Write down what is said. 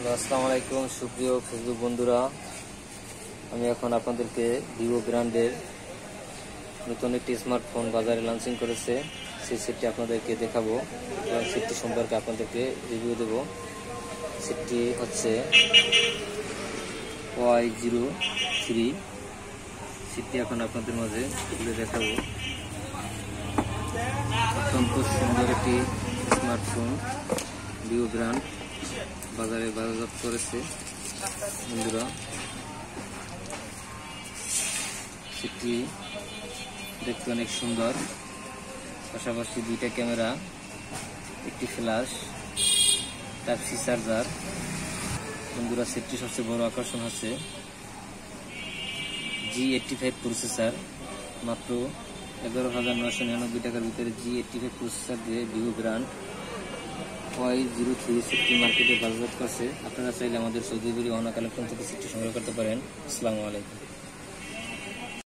আসসালামু আলাইকুম সুপ্রিয় ফেসবুক বন্ধুরা, আমি এখন আপনাদেরকে ভিভো ব্র্যান্ডের নতুন একটি স্মার্টফোন বাজারে লঞ্চিং করেছে সেই সেটটি আপনাদেরকে দেখাবো এবং সেটটি সম্পর্কে আপনাদেরকে রিভিউ দেব। সেটটি হচ্ছে Y03। সেটটি এখন আপনাদের মাঝে তুলে দেখাবো। অত্যন্ত সুন্দর একটি স্মার্টফোন ভিভো ব্র্যান্ড বাজারে বাজারজাত করেছে বন্ধুরা। সেটি দেখতে অনেক সুন্দর, পাশাপাশি দুইটা ক্যামেরা, একটি ফ্ল্যাশ, টাইপ সি চার্জার বন্ধুরা। সেটটি সবচেয়ে বড় আকর্ষণ হচ্ছে G85 প্রসেসর। মাত্র 11,999 টাকার ভিতরে G85 প্রসেসর দিয়ে ভিভো ব্র্যান্ড Y03 সেটটি মার্কেটে বাজারজাত করছে। আপনারা চাইলে আমাদের সৌদি আরবের অনা কালেকশন থেকে সেটটি সংগ্রহ করতে পারেন। আসসালামু আলাইকুম।